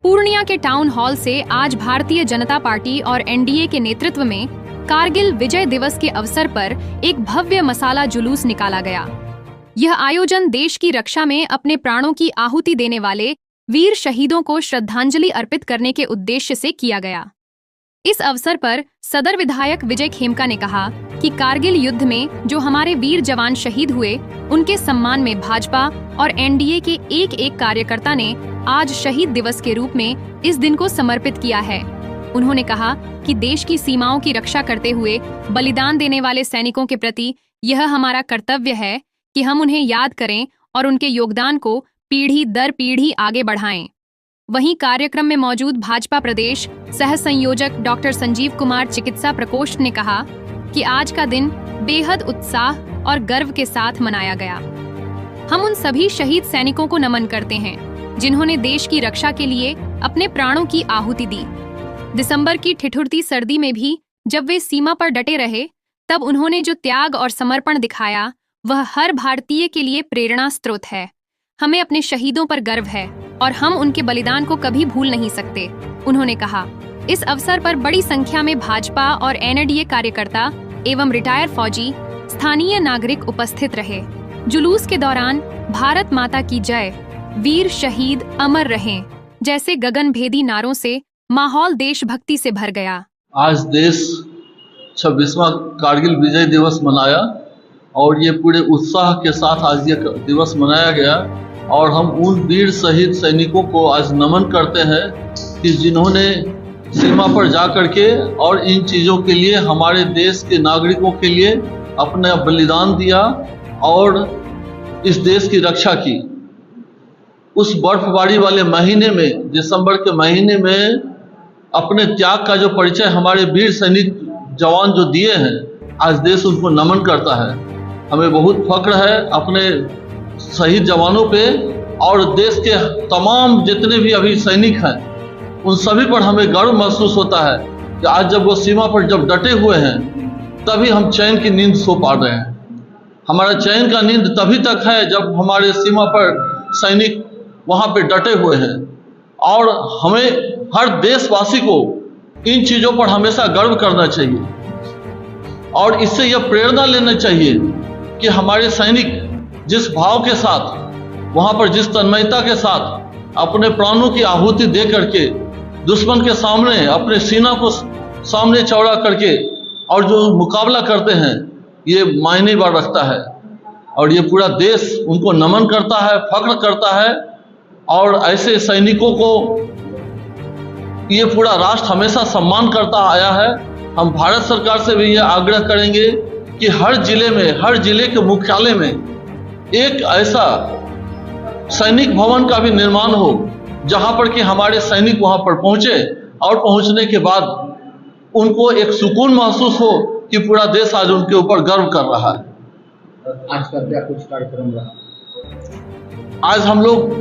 पूर्णिया के town hall से आज भारतीय जनता पार्टी और एनडीए के नेतृत्व में कारगिल विजय दिवस के अवसर पर एक भव्य मसाला जुलूस निकाला गया। यह आयोजन देश की रक्षा में अपने प्राणों की आहुति देने वाले वीर शहीदों को श्रद्धांजलि अर्पित करने के उद्देश्य से किया गया। इस अवसर पर सदर विधायक विजय खेमका ने कहा कि कारगिल युद्ध में जो हमारे वीर जवान शहीद हुए, उनके सम्मान में भाजपा और एनडीए के एक एक कार्यकर्ता ने आज शहीद दिवस के रूप में इस दिन को समर्पित किया है। उन्होंने कहा कि देश की सीमाओं की रक्षा करते हुए बलिदान देने वाले सैनिकों के प्रति यह हमारा कर्तव्य है कि हम उन्हें याद करें और उनके योगदान को पीढ़ी दर पीढ़ी आगे बढ़ाएं। वहीं कार्यक्रम में मौजूद भाजपा प्रदेश सह संयोजक डॉक्टर संजीव कुमार चिकित्सा प्रकोष्ठ ने कहा कि आज का दिन बेहद उत्साह और गर्व के साथ मनाया गया। हम उन सभी शहीद सैनिकों को नमन करते हैं जिन्होंने देश की रक्षा के लिए अपने प्राणों की आहुति दी। दिसंबर की ठिठुरती सर्दी में भी जब वे सीमा पर डटे रहे, तब उन्होंने जो त्याग और समर्पण दिखाया, वह हर भारतीय के लिए प्रेरणा स्रोत है। हमें अपने शहीदों पर गर्व है और हम उनके बलिदान को कभी भूल नहीं सकते, उन्होंने कहा। इस अवसर पर बड़ी संख्या में भाजपा और एनडीए कार्यकर्ता एवं रिटायर फौजी, स्थानीय नागरिक उपस्थित रहे। जुलूस के दौरान भारत माता की जय, वीर शहीद अमर रहें जैसे गगनभेदी नारों से माहौल देशभक्ति से भर गया। आज देश 26वां कारगिल विजय दिवस मनाया और ये पूरे उत्साह के साथ आज ये दिवस मनाया गया और हम उन वीर शहीद सैनिकों को आज नमन करते हैं कि जिन्होंने सीमा पर जा करके और इन चीज़ों के लिए हमारे देश के नागरिकों के लिए अपना बलिदान दिया और इस देश की रक्षा की। उस बर्फबारी वाले महीने में, दिसंबर के महीने में, अपने त्याग का जो परिचय हमारे वीर सैनिक जवान जो दिए हैं, आज देश उनको नमन करता है। हमें बहुत फख्र है अपने शहीद जवानों पे और देश के तमाम जितने भी अभी सैनिक हैं उन सभी पर हमें गर्व महसूस होता है कि आज जब वो सीमा पर जब डटे हुए हैं तभी हम चैन की नींद सो पा रहे हैं। हमारा चैन का नींद तभी तक है जब हमारे सीमा पर सैनिक वहाँ पे डटे हुए हैं और हमें हर देशवासी को इन चीज़ों पर हमेशा गर्व करना चाहिए और इससे यह प्रेरणा लेना चाहिए कि हमारे सैनिक जिस भाव के साथ वहाँ पर जिस तन्मयता के साथ अपने प्राणों की आहुति दे करके दुश्मन के सामने अपने सीना को सामने चौड़ा करके और जो मुकाबला करते हैं, ये मायने बार रखता है और ये पूरा देश उनको नमन करता है, फख्र करता है और ऐसे सैनिकों को ये पूरा राष्ट्र हमेशा सम्मान करता आया है। हम भारत सरकार से भी ये आग्रह करेंगे कि हर जिले में, हर जिले के मुख्यालय में एक ऐसा सैनिक भवन का भी निर्माण हो जहां पर कि हमारे सैनिक वहां पर पहुंचे और पहुंचने के बाद उनको एक सुकून महसूस हो कि पूरा देश आज उनके ऊपर गर्व कर रहा है। आज का क्या कुछ कार्यक्रम रहा? आज हम लोग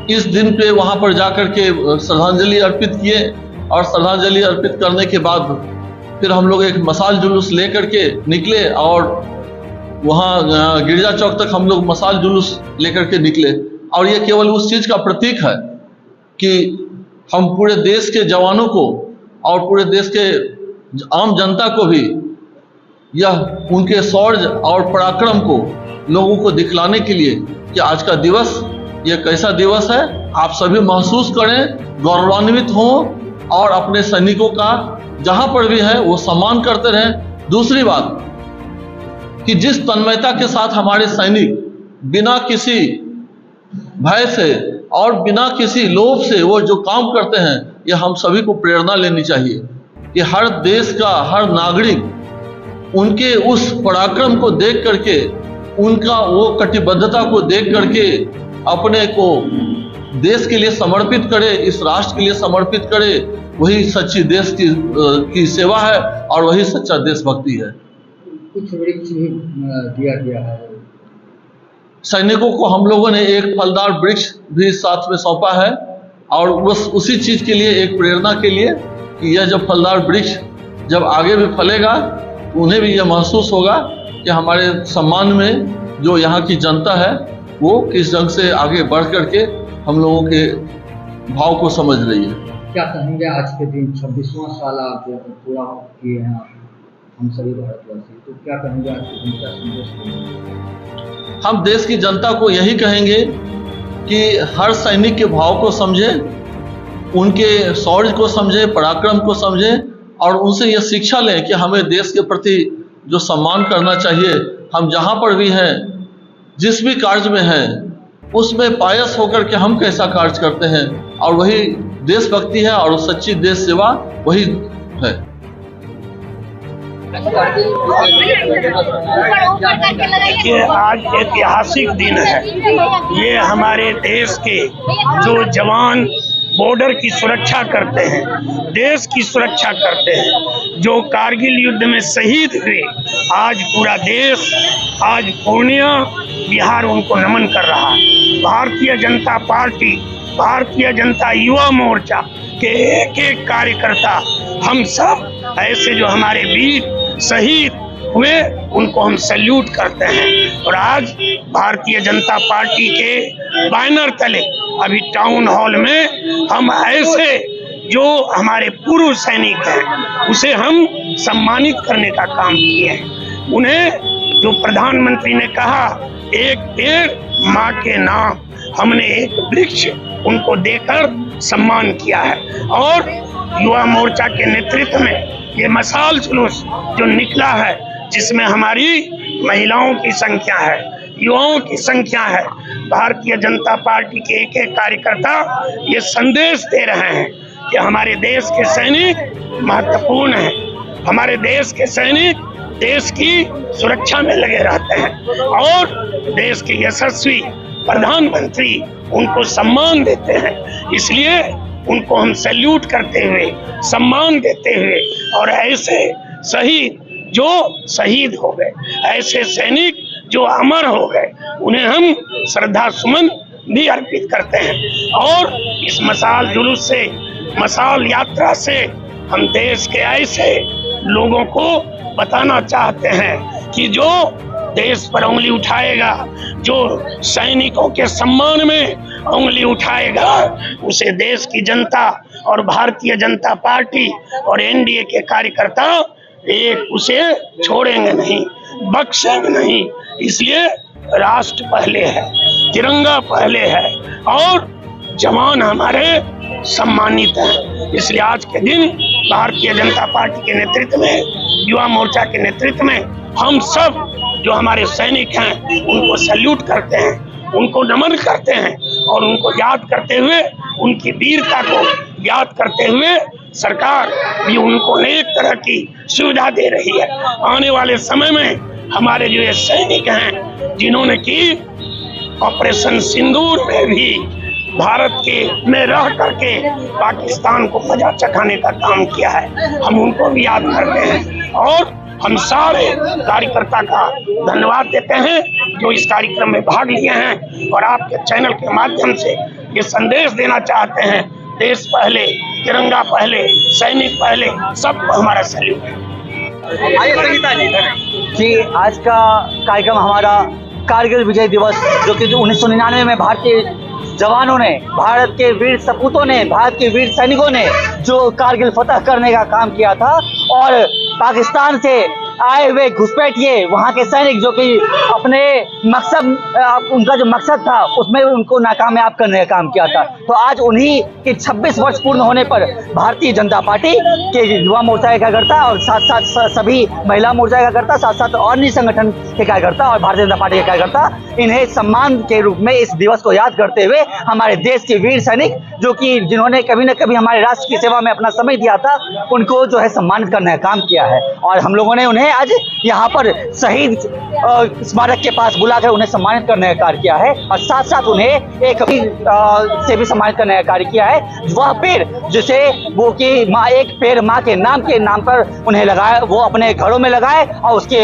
इस दिन पे वहां पर जाकर के श्रद्धांजलि अर्पित किए और श्रद्धांजलि अर्पित करने के बाद फिर हम लोग एक मसाल जुलूस लेकर के निकले और वहाँ गिरजा चौक तक हम लोग मसाल जुलूस लेकर के निकले और ये केवल उस चीज़ का प्रतीक है कि हम पूरे देश के जवानों को और पूरे देश के आम जनता को भी यह उनके शौर्य और पराक्रम को लोगों को दिखलाने के लिए कि आज का दिवस ये कैसा दिवस है, आप सभी महसूस करें, गौरवान्वित हों और अपने सैनिकों का जहाँ पर भी है वो सम्मान करते रहें। दूसरी बात कि जिस तन्मयता के साथ हमारे सैनिक बिना किसी भय से और बिना किसी लोभ से वो जो काम करते हैं, ये हम सभी को प्रेरणा लेनी चाहिए कि हर देश का हर नागरिक उनके उस पराक्रम को देख करके, उनका वो कटिबद्धता को देख करके अपने को देश के लिए समर्पित करे, इस राष्ट्र के लिए समर्पित करे। वही सच्ची देश की सेवा है और वही सच्चा देशभक्ति है। कुछ वृक्ष भी दिया गया है। सैनिकों को हम लोगों ने एक फलदार वृक्ष भी साथ में सौंपा है और बस उसी चीज़ के लिए, एक प्रेरणा के लिए कि यह जब फलदार वृक्ष जब आगे भी फलेगा तो उन्हें भी यह महसूस होगा कि हमारे सम्मान में जो यहाँ की जनता है वो किस ढंग से आगे बढ़ करके हम लोगों के भाव को समझ रही है। क्या कहेंगे आज के दिन 26वां साल आप पूरा किए हैं हम सभी भारतवासी, तो क्या कहेंगे आज के दिन, क्या संदेश देंगे? हम देश की जनता को यही कहेंगे कि हर सैनिक के भाव को समझे, उनके शौर्य को समझे, पराक्रम को समझे और उनसे यह शिक्षा लें कि हमें देश के प्रति जो सम्मान करना चाहिए। हम जहाँ पर भी हैं, जिस भी कार्य में हैं, उसमें पायस होकर के हम कैसा कार्य करते हैं, और वही देशभक्ति है और सच्ची देश सेवा वही है। देखिए, आज ऐतिहासिक दिन है। ये हमारे देश के जो जवान बॉर्डर की सुरक्षा करते हैं, देश की सुरक्षा करते हैं, जो कारगिल युद्ध में शहीद हुए, आज पूरा देश, आज पूर्णिया बिहार उनको नमन कर रहा है। भारतीय जनता पार्टी, भारतीय जनता युवा मोर्चा के एक एक कार्यकर्ता, हम सब ऐसे जो हमारे वीर शहीद हुए उनको हम सैल्यूट करते हैं। और आज भारतीय जनता पार्टी के बैनर तले अभी टाउन हॉल में हम ऐसे जो हमारे पूर्व सैनिक हैं उसे हम सम्मानित करने का काम किए हैं। उन्हें जो प्रधानमंत्री ने कहा एक पेड़ माँ के नाम, हमने एक वृक्ष उनको देकर सम्मान किया है। और युवा मोर्चा के नेतृत्व में ये मशाल जुलूस जो निकला है, जिसमें हमारी महिलाओं की संख्या है, युवाओं की संख्या है, भारतीय जनता पार्टी के एक एक कार्यकर्ता ये संदेश दे रहे हैं कि हमारे देश के सैनिक महत्वपूर्ण हैं, हमारे देश के सैनिक देश की सुरक्षा में लगे रहते हैं और देश के यशस्वी प्रधानमंत्री उनको सम्मान देते हैं। इसलिए उनको हम सैल्यूट करते हुए, सम्मान देते हुए, और ऐसे शहीद जो शहीद हो गए, ऐसे सैनिक जो अमर हो गए, उन्हें हम श्रद्धा सुमन भी अर्पित करते हैं। और इस मशाल जुलूस से, मशाल यात्रा से हम देश के ऐसे लोगों को बताना चाहते हैं कि जो देश पर उंगली उठाएगा, जो सैनिकों के सम्मान में उंगली उठाएगा, उसे देश की जनता और भारतीय जनता पार्टी और एनडीए के कार्यकर्ता एक उसे छोड़ेंगे नहीं, बख्शेंगे नहीं। इसलिए राष्ट्र पहले है, तिरंगा पहले है और जवान हमारे सम्मानित हैं। इसलिए आज के दिन भारतीय जनता पार्टी के नेतृत्व में, युवा मोर्चा के नेतृत्व में हम सब जो हमारे सैनिक हैं उनको सैल्यूट करते हैं, उनको नमन करते हैं और उनको याद करते हुए, उनकी वीरता को याद करते हुए सरकार भी उनको अनेक तरह की सुविधा दे रही है। आने वाले समय में हमारे जो ये सैनिक हैं जिन्होंने की ऑपरेशन सिंदूर में भी भारत के में रह करके पाकिस्तान को मजा चखाने का काम किया है, हम उनको भी याद करते हैं और हम सारे कार्यकर्ता का धन्यवाद देते हैं जो इस कार्यक्रम में भाग लिए हैं। और आपके चैनल के माध्यम से ये संदेश देना चाहते हैं, देश पहले, तिरंगा पहले, सैनिक पहले, सबको हमारा सैल्यूट है। जी, आज का कार्यक्रम हमारा कारगिल विजय दिवस, जो कि 1999 में भारतीय जवानों ने, भारत के वीर सपूतों ने, भारत के वीर सैनिकों ने जो कारगिल फतह करने का काम किया था, और पाकिस्तान से आए हुए घुसपैठिए वहाँ के सैनिक जो कि अपने मकसद, उनका जो मकसद था उसमें उनको नाकामयाब करने का काम किया था। तो आज उन्हीं के 26 वर्ष पूर्ण होने पर भारतीय जनता पार्टी के युवा मोर्चा के कार्यकर्ता और साथ साथ सभी महिला मोर्चा के कार्यकर्ता, साथ साथ अन्य संगठन के कार्यकर्ता और भारतीय जनता पार्टी के कार्यकर्ता इन्हें सम्मान के रूप में इस दिवस को याद करते हुए हमारे देश के वीर सैनिक जो कि जिन्होंने कभी न कभी हमारे राष्ट्र की सेवा में अपना समय दिया था, उनको जो है सम्मानित करने का काम किया है। और हम लोगों ने उन्हें आज यहाँ पर शहीद स्मारक के पास बुलाकर उन्हें सम्मानित करने का कार्य किया है और साथ साथ उन्हें एक से भी सम्मानित करने का कार्य किया है। वह पेड़ जिसे वो कि माँ, एक पेड़ माँ के नाम पर उन्हें लगाए, वो अपने घरों में लगाए और उसके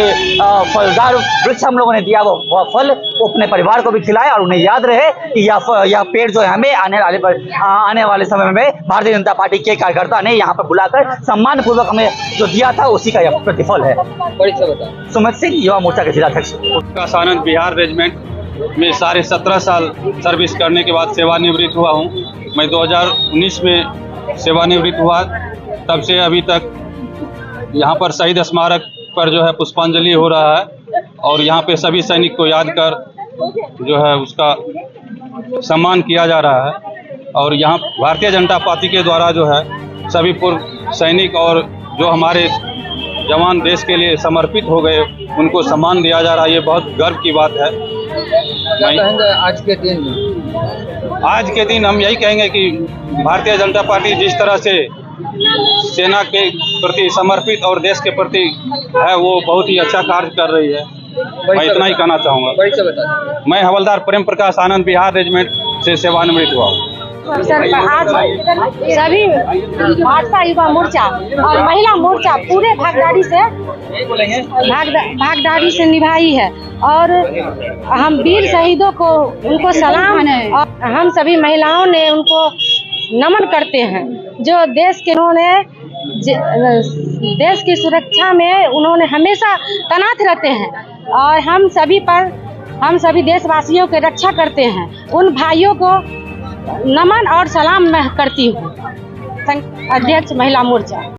फलदार वृक्ष हम लोगों ने दिया, वह फल वो अपने परिवार को भी खिलाए और उन्हें याद रहे कि यह पेड़ जो है हमें आने वाले समय में भारतीय जनता पार्टी के कार्यकर्ता ने यहाँ पर बुलाकर सम्मान पूर्वक हमें जो दिया था उसी का यह प्रतिफल है। सुमित सिंह, युवा मोर्चा के जिलाध्यक्ष। आनंद बिहार रेजिमेंट में 17.5 साल सर्विस करने के बाद सेवानिवृत्त हुआ हूँ। मैं 2019 में सेवानिवृत्त हुआ, तब से अभी तक यहाँ पर शहीद स्मारक पर जो है पुष्पांजलि हो रहा है और यहाँ पे सभी सैनिक को याद कर जो है उसका सम्मान किया जा रहा है। और यहाँ भारतीय जनता पार्टी के द्वारा जो है सभी पूर्व सैनिक और जो हमारे जवान देश के लिए समर्पित हो गए उनको सम्मान दिया जा रहा है। ये बहुत गर्व की बात है। क्या कहेंगे आज के दिन हम यही कहेंगे कि भारतीय जनता पार्टी जिस तरह से सेना के प्रति समर्पित और देश के प्रति है वो बहुत ही अच्छा कार्य कर रही है। मैं इतना ही कहना चाहूँगा। मैं हवलदार प्रेम प्रकाश आनंद बिहार रेजिमेंट से सेवानिवृत्त हुआ हूँ। आज सभी भाजपा युवा मोर्चा और महिला मोर्चा पूरे भागीदारी से निभाई है और हम वीर शहीदों को उनको सलाम और हम सभी महिलाओं ने उनको नमन करते हैं जो देश के उन्होंने देश की सुरक्षा में उन्होंने हमेशा तैनात रहते हैं और हम सभी देशवासियों की रक्षा करते हैं। उन भाइयों को नमन और सलाम मैं करती हूँ। अध्यक्ष महिला मोर्चा।